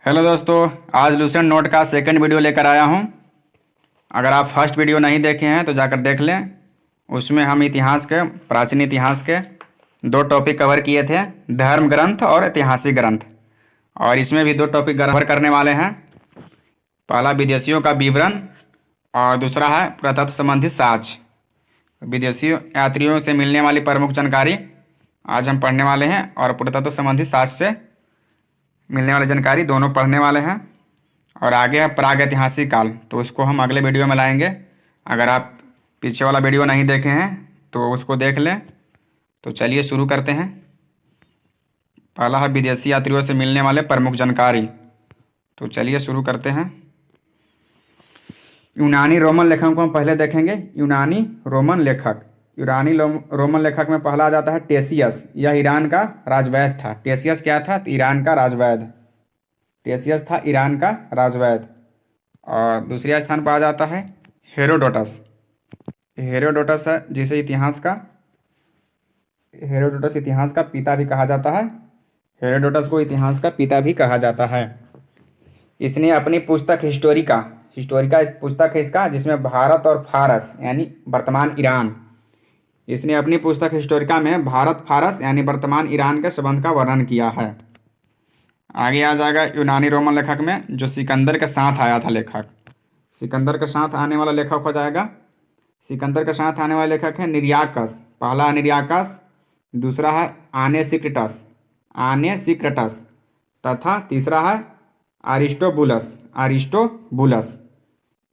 Hello दोस्तों, आज Lucent note का सेकंड वीडियो लेकर आया हूं। अगर आप फर्स्ट वीडियो नहीं देखे हैं तो जाकर देख लें। उसमें हम इतिहास के प्राचीन इतिहास के दो टॉपिक कवर किए थे, धर्म ग्रंथ और ऐतिहासिक ग्रंथ। और इसमें भी दो टॉपिक कवर करने वाले हैं। पहला विदेशियों का विवरण और दूसरा है पुरातत्व संबंधी साक्ष्य। विदेशी यात्रियों से मिलने वाली प्रमुख जानकारी आज हम पढ़ने वाले हैं, और पुरातत्व संबंधी साक्ष्य से मिलने वाली जानकारी दोनों पढ़ने वाले हैं। और आगे है प्रागैतिहासिक काल, तो उसको हम अगले वीडियो में लाएंगे। अगर आप पीछे वाला वीडियो नहीं देखे हैं तो उसको देख लें। तो चलिए शुरू करते हैं। पहला है विदेशी यात्रियों से मिलने वाले प्रमुख जानकारी। तो चलिए शुरू करते हैं। यूनानी रोमन लेखकों को हम पहले देखेंगे। यूनानी रोमन लेखक में पहला आ जाता है टेसियस। यह ईरान का राजवैद्य था। टेसियस क्या था? तो ईरान का राजवैद्य। टेसियस था ईरान का राजवैद्य। और दूसरे स्थान पर आ जाता है हेरोडोटस। हेरोडोटस है जिसे हेरोडोटस इतिहास का पिता भी कहा जाता है। हेरोडोटस को इतिहास का पिता भी कहा जाता है। इसने अपनी पुस्तक हिस्टोरिका इस पुस्तक है इसका, जिसमें भारत और फारस यानी वर्तमान ईरान, इसने अपनी पुस्तक हिस्टोरिका में भारत फारस यानी वर्तमान ईरान के संबंध का वर्णन किया है। आगे आ जाएगा यूनानी रोमन लेखक में जो सिकंदर के साथ आया था लेखक। सिकंदर के साथ आने वाला लेखक हो जाएगा, सिकंदर के साथ आने वाला लेखक है निरियाकस। पहला निरियाकस, दूसरा है आनेसिक्रटस तथा तीसरा है अरिस्टोबुलस।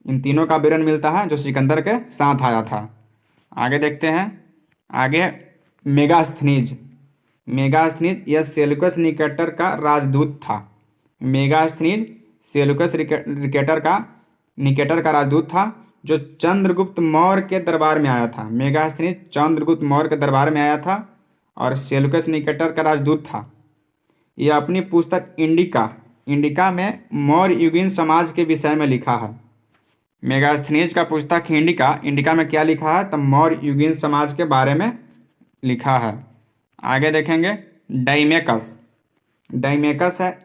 इन तीनों का विवरण मिलता है जो सिकंदर के साथ आया था। आगे देखते हैं। आगे मेगास्थनीज यह सेल्यूकस निकेटर का राजदूत था। मेगास्थनीज सेल्यूकस निकेटर का राजदूत था जो चंद्रगुप्त मौर्य के दरबार में आया था। मेगास्थनीज चंद्रगुप्त मौर्य के दरबार में आया था और सेल्यूकस निकेटर का राजदूत था। यह अपनी पुस्तक इंडिका में मौर्य युगीन समाज के विषय में लिखा है। मेगास्थनीज का पुस्तक इंडिका में क्या लिखा है? तो मौर्य युगीन समाज के बारे में लिखा है। आगे देखेंगे डाइमेकस है।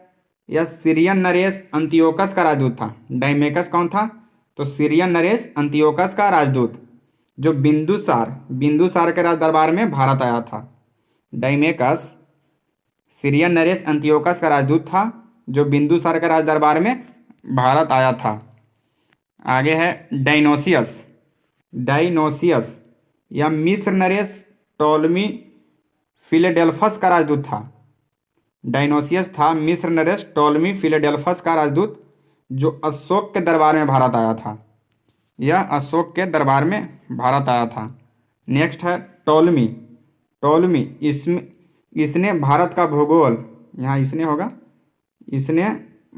यह सीरियन नरेश अंतियोकस का राजदूत था। डाइमेकस कौन था? तो सीरियन नरेश अंतियोकस का राजदूत जो बिंदुसार के राज दरबार में भारत आया था। डाइमेकस सीरियन नरेश अंतियोकस का राजदूत था जो बिंदुसार के राज दरबार में भारत आया था। आगे है डाइनोसियस या मिस्र नरेश टोलमी फिलेडेल्फस का राजदूत था। डाइनोसियस था मिस्र नरेश टोलमी फिलेडेल्फस का राजदूत जो अशोक के दरबार में भारत आया था। यह अशोक के दरबार में भारत आया था। नेक्स्ट है टोलमी इसने भारत का भूगोल, यहाँ इसने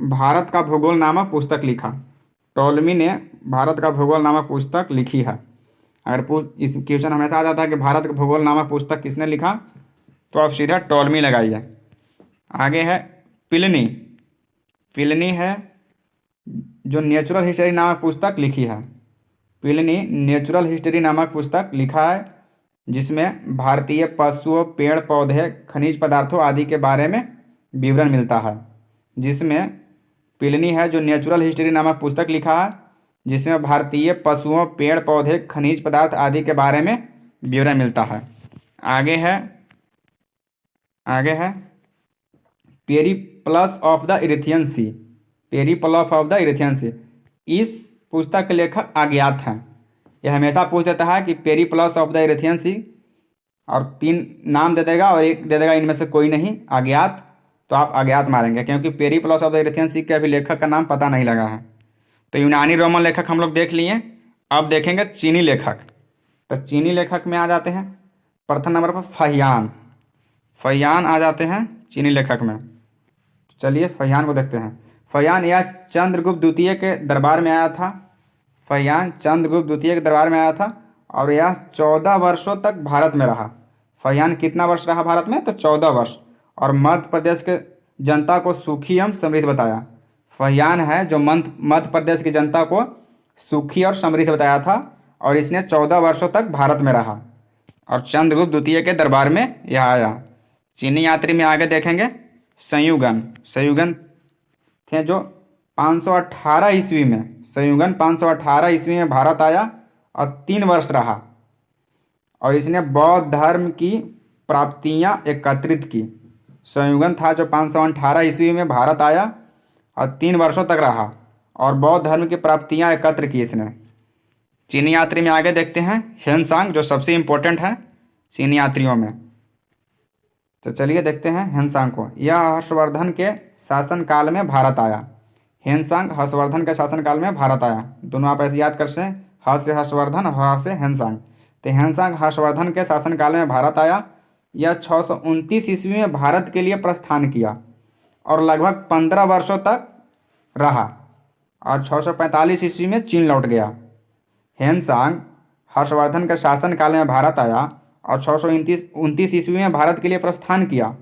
भारत का भूगोल नामक पुस्तक लिखा। टोलमी ने भारत का भूगोल नामक पुस्तक लिखी है। अगर इस क्वेश्चन हमेशा आ जाता है कि भारत का भूगोल नामक पुस्तक किसने लिखा, तो आप सीधा टोलमी लगाइए। आगे है पिलनी है जो नेचुरल हिस्ट्री नामक पुस्तक लिखी है। पिलनी नेचुरल हिस्ट्री नामक पुस्तक लिखा है जिसमें भारतीय पशुओं, पेड़ पौधे, खनिज पदार्थों आदि के बारे में विवरण मिलता है। जिसमें पिलनी है जो नेचुरल हिस्ट्री नामक पुस्तक लिखा है जिसमें भारतीय पशुओं, पेड़ पौधे, खनिज पदार्थ आदि के बारे में विवरण मिलता है। आगे है पेरिप्लस ऑफ द इरेथियन सी। इस पुस्तक के लेखक अज्ञात हैं। यह हमेशा पूछ देता है कि पेरिप्लस ऑफ द इरेथियन सी, और 3 नाम दे देगा और एक दे देगा इनमें से कोई नहीं, अज्ञात। तो आप अज्ञात मारेंगे क्योंकि पेरिप्लस ऑफ द इरेथियन सी के अभी लेखक का नाम पता नहीं लगा है। तो यूनानी रोमन लेखक हम लोग देख लिए। अब देखेंगे चीनी लेखक। तो चीनी लेखक में आ जाते हैं प्रथम नंबर पर फहियान आ जाते हैं चीनी लेखक में। चलिए फहियान को देखते हैं। फहियान यह चंद्रगुप्त द्वितीय के दरबार में आया था। और यह 14 वर्षों तक भारत में रहा। फहियान कितना वर्ष रहा भारत में? तो 14 वर्ष। और मध्य प्रदेश के जनता को सुखी एवं समृद्ध बताया। फहियान है जो मध्य प्रदेश की जनता को सुखी और समृद्ध बताया था, और इसने 14 वर्षों तक भारत में रहा और चंद्रगुप्त द्वितीय के दरबार में यह आया। चीनी यात्री में आगे देखेंगे संयुगन थे जो 518 ईस्वी में, संयुगन 518 ईस्वी में भारत आया और 3 वर्ष रहा, और इसने बौद्ध धर्म की प्राप्तियां एकत्रित की। संयुगन था जो 518 ईस्वी में भारत आया और 3 वर्षों तक रहा और बौद्ध धर्म की प्राप्तियां एकत्र की इसने। चीनी यात्री में आगे देखते हैं हेनसांग, जो सबसे इम्पोर्टेंट है चीनी यात्रियों में। तो चलिए देखते हैं हेनसांग को। यह हर्षवर्धन के शासनकाल में भारत आया। हेनसांग हर्षवर्धन के शासनकाल में भारत आया। दोनों आप ऐसे याद कर सकते हैं, ह से हर्षवर्धन और ह से हेनसांग। तो हेनसांग हर्षवर्धन के शासनकाल में भारत आया। यह 629 ईस्वी में भारत के लिए प्रस्थान किया और लगभग 15 वर्षों तक रहा और 645 ईस्वी में चीन लौट गया। हेनसांग हर्षवर्धन के शासनकाल में भारत आया और 629 ईस्वी में भारत के लिए प्रस्थान किया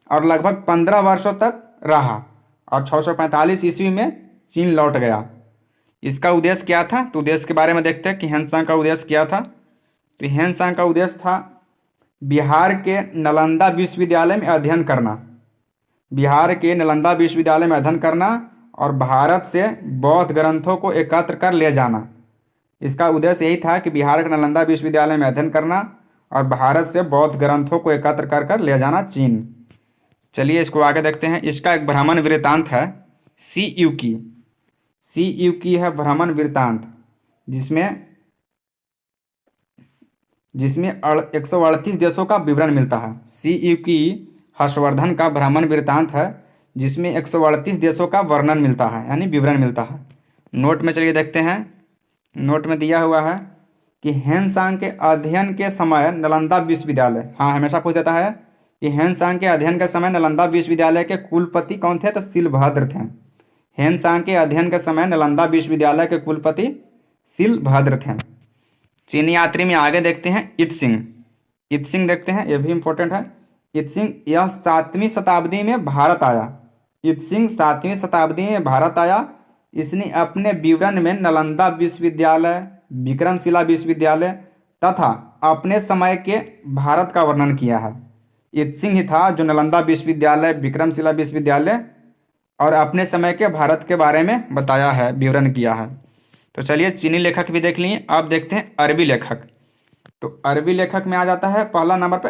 और लगभग 15 वर्षों तक रहा और 645 ईस्वी में चीन लौट गया। इसका उद्देश्य क्या था? तो उद्देश्य के बारे में देखते हैं कि हेनसांग का उद्देश्य क्या था। तो हेनसांग का उद्देश्य था बिहार के नालंदा विश्वविद्यालय में अध्ययन करना, बिहार के नालंदा विश्वविद्यालय में अध्ययन करना और भारत से बौद्ध ग्रंथों को एकत्र कर ले जाना। इसका उद्देश्य यही था कि बिहार के नालंदा विश्वविद्यालय में अध्ययन करना और भारत से बौद्ध ग्रंथों को एकत्र कर कर ले जाना चीन। चलिए इसको आगे देखते हैं। इसका एक भ्रमण वृत्तांत है सी यू की है भ्रमण वृत्तांत, जिसमें 138 देशों का विवरण मिलता है। सी यू की हर्षवर्धन का भ्रमण वृत्तांत है जिसमें 138 देशों का वर्णन मिलता है, यानी विवरण मिलता है। नोट में चलिए देखते हैं। नोट में दिया हुआ है कि हेनसांग के अध्ययन के समय नालंदा विश्वविद्यालय, हाँ हमेशा पूछ देता है कि हेनसांग के अध्ययन के समय नालंदा विश्वविद्यालय के कुलपति कौन थे? तो शिलभद्र थे। हेनसांग के अध्ययन के समय नालंदा विश्वविद्यालय के कुलपति शिलभद्र थे। चीनी यात्री में आगे देखते हैं इत्सिंग देखते हैं, यह भी इम्पोर्टेंट है। इत्सिंग यह 7वीं शताब्दी में भारत आया। इत्सिंग 7वीं शताब्दी में भारत आया। इसने अपने विवरण में नालंदा विश्वविद्यालय, विक्रमशिला विश्वविद्यालय तथा अपने समय के भारत का वर्णन किया है। इत्सिंग ही था जो नालंदा विश्वविद्यालय, विक्रमशिला विश्वविद्यालय और अपने समय के भारत के बारे में बताया है, विवरण किया है। तो चलिए चीनी लेखक भी देख लिए। अब देखते हैं अरबी लेखक। तो अरबी लेखक में आ जाता है पहला नंबर पे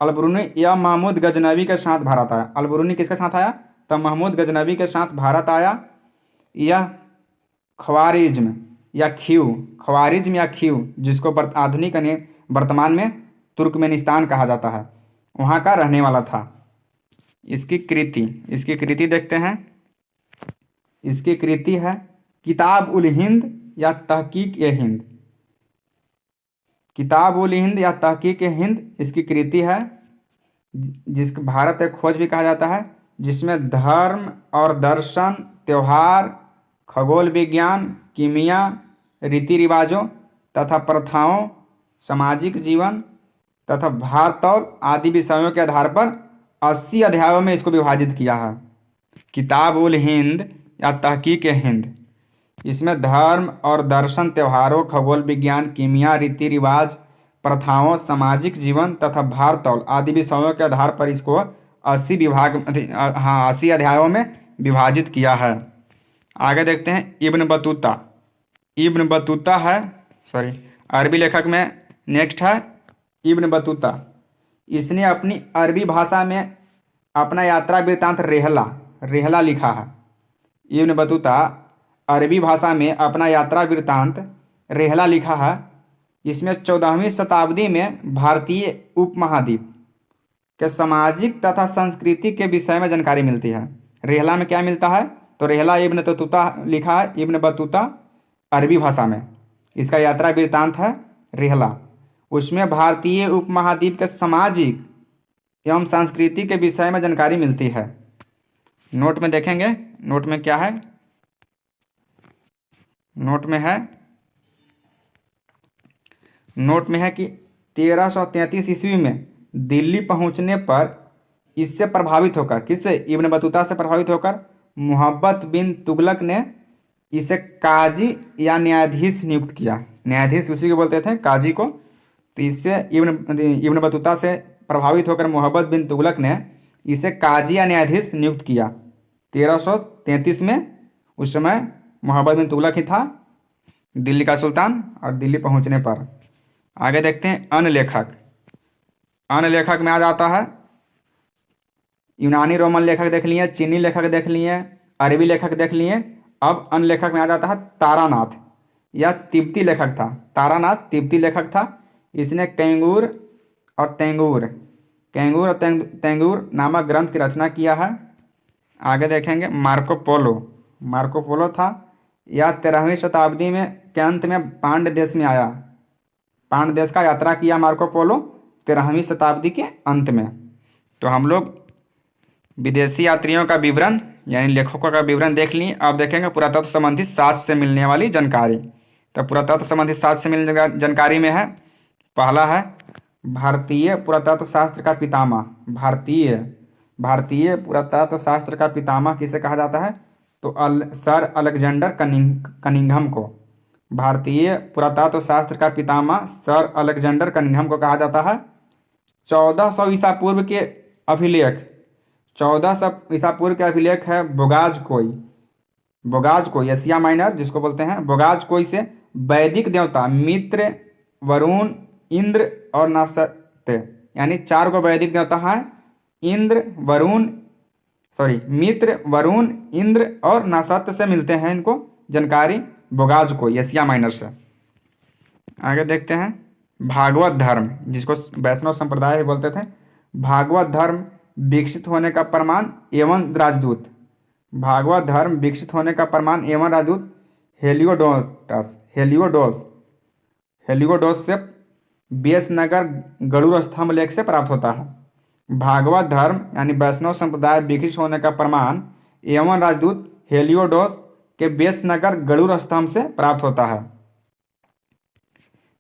अलबरूनी या महमूद गजनवी के साथ भारत आया। अलबरूनी किसके साथ आया? तो महमूद गजनवी के साथ भारत आया। यह ख्वारिज्म या खीव जिसको आधुनिक वर्तमान में तुर्कमेनिस्तान कहा जाता है, वहाँ का रहने वाला था। इसकी कृति देखते हैं। इसकी कृति है किताब उल हिंद या तहकीक ए हिंद। किताब उल हिंद या तहकीक ए हिंद इसकी कृति है, जिसको भारत एक खोज भी कहा जाता है, जिसमें धर्म और दर्शन, त्योहार, खगोल विज्ञान, कीमिया, रीति रिवाजों तथा प्रथाओं, सामाजिक जीवन तथा भारतौल आदि विषयों के आधार पर 80 अध्यायों में इसको विभाजित किया है। किताब उल हिंद या तहकीक ए हिंद, इसमें धर्म और दर्शन, त्योहारों, खगोल विज्ञान, कीमिया, रीति रिवाज, प्रथाओं, सामाजिक जीवन तथा भारतौल आदि विषयों के आधार पर इसको 80 अध्यायों में विभाजित किया है। आगे देखते हैं इब्न बतूता है, अरबी लेखक में नेक्स्ट है इब्न बतूता। इसने अपनी अरबी भाषा में अपना यात्रा वृत्तांत रेहला लिखा है। इब्न बतूता अरबी भाषा में अपना यात्रा वृत्तांत रेहला लिखा है। इसमें 14वीं शताब्दी में भारतीय उपमहाद्वीप के सामाजिक तथा संस्कृति के विषय में जानकारी मिलती है। रेहला में क्या मिलता है? तो रेहला इब्न बतूता लिखा है, इब्न बतूता अरबी भाषा में। इसका यात्रा वृत्तांत है रेहला। उसमें भारतीय उपमहाद्वीप के सामाजिक एवं संस्कृति के विषय में जानकारी मिलती है। नोट में देखेंगे, नोट में क्या है? नोट में है कि 1333 ईस्वी में दिल्ली पहुंचने पर इससे प्रभावित होकर, किससे? इब्न बतूता से प्रभावित होकर मोहब्बत बिन तुगलक ने इसे काजी या न्यायाधीश नियुक्त किया। न्यायाधीश उसी को बोलते थे, काजी को। तो इससे इब्न बतूता से प्रभावित होकर मोहब्बत बिन तुगलक ने इसे काजी या न्यायाधीश नियुक्त किया। 1333 में। उस समय मोहम्मद बिन तुगलक ही था दिल्ली का सुल्तान। और दिल्ली पहुंचने पर आगे देखते हैं अन्य लेखक। अन्य लेखक में आ जाता है यूनानी रोमन लेखक देख लिए, चीनी लेखक देख लिए, अरबी लेखक देख लिए। अब अन्य लेखक में आ जाता है तारानाथ। यह तिब्बती लेखक था। तारानाथ तिब्बती लेखक था। इसने कैंगूर और तेंगूर नामक ग्रंथ की रचना किया है। आगे देखेंगे मार्को पोलो। मार्को पोलो था। यह 13वीं शताब्दी में के अंत में पांड्य देश में आया। पांड्य देश का यात्रा किया मार्को पोलो 13वीं शताब्दी के अंत में। तो हम लोग विदेशी यात्रियों का विवरण यानी लेखकों का विवरण देख लिए। अब देखेंगे पुरातत्व संबंधी साक्ष्य से मिलने वाली जानकारी। तो पुरातत्व संबंधी साक्ष्य से मिलने जानकारी में है, पहला है भारतीय पुरातत्व शास्त्र का पितामह। भारतीय पुरातत्व शास्त्र का पितामह किसे कहा जाता है? तो सर अलेक्जेंडर कनिंघम को। भारतीय पुरातत्व शास्त्र का पितामह सर अलेक्जेंडर कनिंघम को कहा जाता है। 1400 ईसा पूर्व के अभिलेख 1400 ईसा पूर्व के अभिलेख है बोगाज कोई एशिया माइनर जिसको बोलते हैं बोगाज कोई से वैदिक देवता मित्र, वरुण, इंद्र और नसत्य यानी 4 को वैदिक देवता है। मित्र, वरुण, इंद्र और नसत्य से मिलते हैं इनको जानकारी बोगाज कोई एशिया माइनर से। आगे देखते हैं भागवत धर्म जिसको वैष्णव संप्रदाय भी बोलते थे। भागवत धर्म विकसित होने का प्रमाण एवं राजदूत। भागवत धर्म विकसित होने का प्रमाण एवं राजदूत हेलियोडोस से बेसनगर गरुड़ स्तंभ लेख से प्राप्त होता है। भागवत धर्म यानी वैष्णव संप्रदाय विकसित होने का प्रमाण एवं राजदूत हेलियोडोस के बेसनगर गरुड़ स्तंभ से प्राप्त होता है।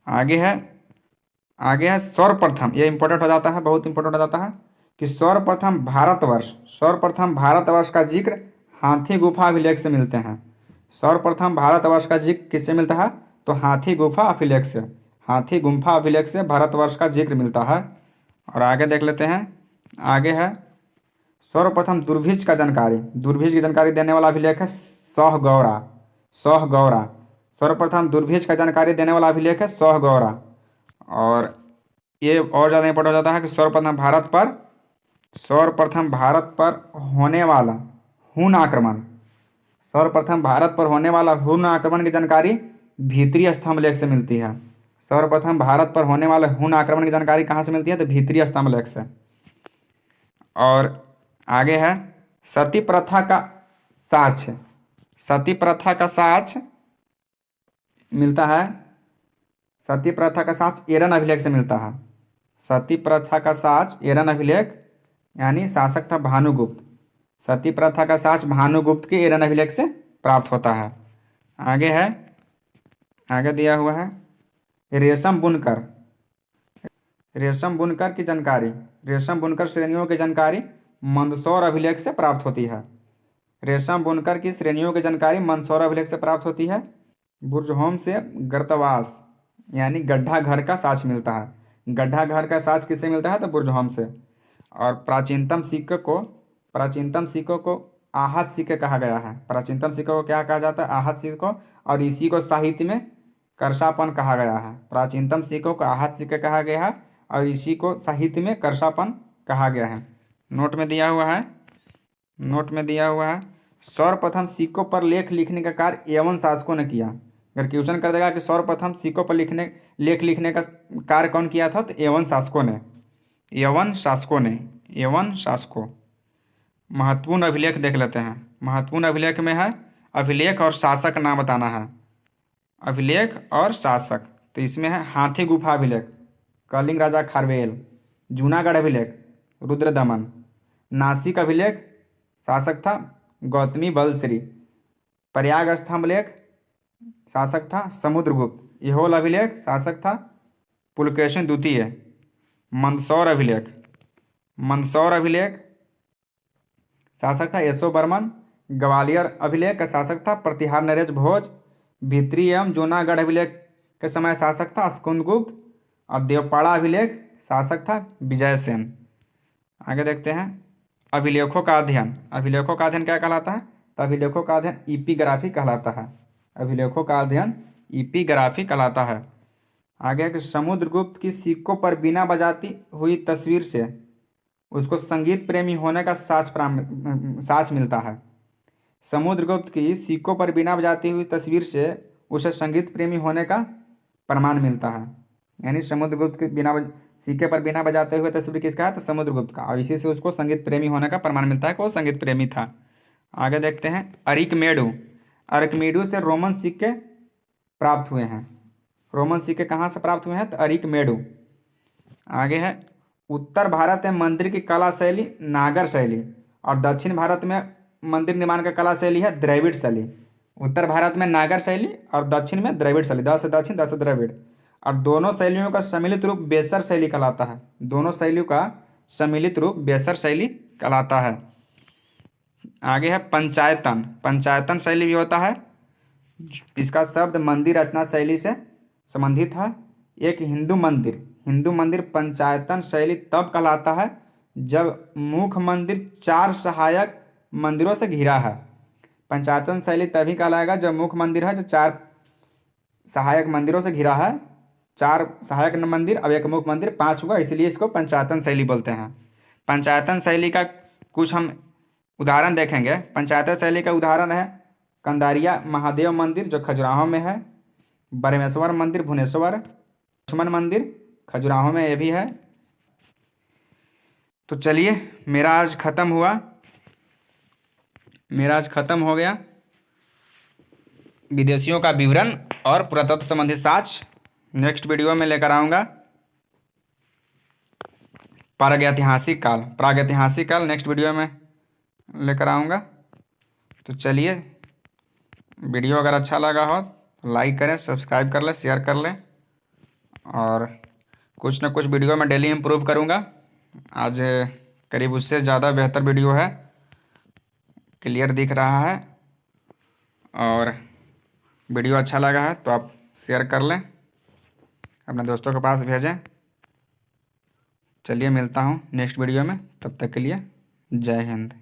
आगे है सर्वप्रथम, ये इंपॉर्टेंट हो जाता है, बहुत इंपॉर्टेंट हो जाता है कि सर्वप्रथम भारतवर्ष का जिक्र हाथी गुफा अभिलेख से मिलते हैं। सर्वप्रथम भारतवर्ष का जिक्र किससे मिलता है? तो हाथी गुफा अभिलेख से भारतवर्ष का जिक्र मिलता है। और आगे देख लेते हैं। आगे है सर्वप्रथम दुर्भिक्ष की जानकारी देने वाला अभिलेख है सहगौरा। सर्वप्रथम दुर्भिक्ष का जानकारी देने वाला अभिलेख है सहगौरा। और ये और ज़्यादा इंपॉर्टेंट हो जाता है कि सर्वप्रथम भारत पर होने वाला हुन आक्रमण की जानकारी भीतरी स्तंभ लेख से मिलती है। सर्वप्रथम भारत पर होने वाले हुन आक्रमण की जानकारी कहाँ से मिलती है? तो भीतरी स्तंभ लेख से। और आगे है सती प्रथा का साक्ष्य मिलता है। सती प्रथा का साक्ष्य एरन अभिलेख से मिलता है। सती प्रथा का साक्ष्य एरन अभिलेख यानी शासक था भानुगुप्त। सती प्रथा का साक्ष्य भानुगुप्त के एरन अभिलेख से प्राप्त होता है। आगे दिया हुआ है रेशम बुनकर की जानकारी। रेशम बुनकर श्रेणियों की जानकारी मंदसौर अभिलेख से प्राप्त होती है। रेशम बुनकर की श्रेणियों की जानकारी मंदसौर अभिलेख से प्राप्त होती है। बुर्जहोम से गर्तवास यानी गड्ढा घर का साक्ष्य मिलता है। गड्ढा घर का साक्ष्य किससे मिलता है? तो बुर्जहोम से। और प्राचीनतम सिक्कों को आहत सिक्के कहा गया है। प्राचीनतम सिक्कों को क्या कहा जाता है? आहत सिक्कों। और इसी को साहित्य में करशापन कहा गया है। प्राचीनतम सिक्कों को आहत सिक्के कहा गया है और इसी को साहित्य में करशापन कहा गया है। नोट में दिया हुआ है सर्वप्रथम सिक्कों पर लेख लिखने का कार्य एवं शासकों ने किया। अगर क्वेश्चन कर देगा कि सर्वप्रथम सिक्कों पर लेख लिखने का कार्य कौन किया था? तो एवं शासकों। महत्वपूर्ण अभिलेख देख लेते हैं। महत्वपूर्ण अभिलेख में है अभिलेख और शासक नाम बताना है। अभिलेख और शासक तो इसमें है हाथी गुफा अभिलेख कलिंग राजा खारवेल। जूनागढ़ अभिलेख रुद्रदमन। नासिक अभिलेख शासक था गौतमी बलश्री। प्रयाग स्तंभ लेख शासक था समुद्रगुप्त। ऐहोल अभिलेख शासक था पुलकेशिन द्वितीय। मंदसौर अभिलेख शासक था यशो बर्मन। ग्वालियर अभिलेख का शासक था प्रतिहार नरेश भोज। भित्री एवं जूनागढ़ अभिलेख के समय शासक था स्कंदगुप्त। और देवपाड़ा अभिलेख शासक था विजय सेन। आगे देखते हैं अभिलेखों का अध्ययन, अभिलेखों का अध्ययन क्या कहलाता है? तो अभिलेखों का अध्ययन इपिग्राफी कहलाता है। अभिलेखों का अध्ययन इपिग्राफी कहलाता है। आगे है कि समुद्रगुप्त की सिक्कों पर बिना बजाती हुई तस्वीर से उसको संगीत प्रेमी होने का साक्ष्य मिलता है। समुद्रगुप्त की सिक्कों पर बिना बजाती हुई तस्वीर से उसे संगीत प्रेमी होने का प्रमाण मिलता है। यानी समुद्रगुप्त के सिक्के पर बिना बजाते हुए तस्वीर किसका है? तो समुद्रगुप्त का, और इसी से उसको संगीत प्रेमी होने का प्रमाण मिलता है कि वो संगीत प्रेमी था। आगे देखते हैं अरिकमेडु। अरिकमेडु से रोमन सिक्के प्राप्त हुए हैं। रोमन सिक्के कहाँ से प्राप्त हुए हैं? तो अरिकमेडु। आगे है उत्तर भारत में मंदिर की कला शैली नागर शैली, और दक्षिण भारत में मंदिर निर्माण का कला शैली है द्रविड़ शैली। उत्तर भारत में नागर शैली और दक्षिण में द्रविड़ शैली, द से दक्षिण, द से द्रविड़। और दोनों शैलियों का सम्मिलित रूप बेसर शैली कहलाता है। दोनों शैलियों का सम्मिलित रूप बेसर शैली कहलाता है। आगे है पंचायतन। पंचायतन शैली भी होता है। इसका शब्द मंदिर रचना शैली से संबंधित है। एक हिंदू मंदिर, हिंदू मंदिर पंचायतन शैली तब कहलाता है जब मुख्य मंदिर 4 सहायक मंदिरों से घिरा है। पंचायतन शैली तभी कहलाएगा जब मुख्य मंदिर है जो 4 सहायक मंदिरों से घिरा है। 4 सहायक मंदिर अब एक मुख्य मंदिर, 5 हुआ, इसलिए इसको पंचायतन शैली बोलते हैं। पंचायतन शैली का कुछ हम उदाहरण देखेंगे। पंचायतन शैली का उदाहरण है कंदारिया महादेव मंदिर जो खजुराहो में है, बरमेश्वर मंदिर भुवनेश्वर, लक्ष्मण मंदिर खजुराहो में ये भी है। तो चलिए मेरा आज खत्म हो गया विदेशियों का विवरण और पुरातत्व संबंधी साक्ष्य। नेक्स्ट वीडियो में लेकर आऊँगा प्रागैतिहासिक काल नेक्स्ट वीडियो में लेकर आऊँगा। तो चलिए वीडियो अगर अच्छा लगा हो तो लाइक करें, सब्सक्राइब कर लें, शेयर कर लें, और कुछ ना कुछ वीडियो में डेली इम्प्रूव करूँगा। आज करीब उससे ज़्यादा बेहतर वीडियो है, क्लियर दिख रहा है, और वीडियो अच्छा लगा है तो आप शेयर कर लें, अपने दोस्तों के पास भेजें। चलिए मिलता हूँ नेक्स्ट वीडियो में, तब तक के लिए जय हिंद।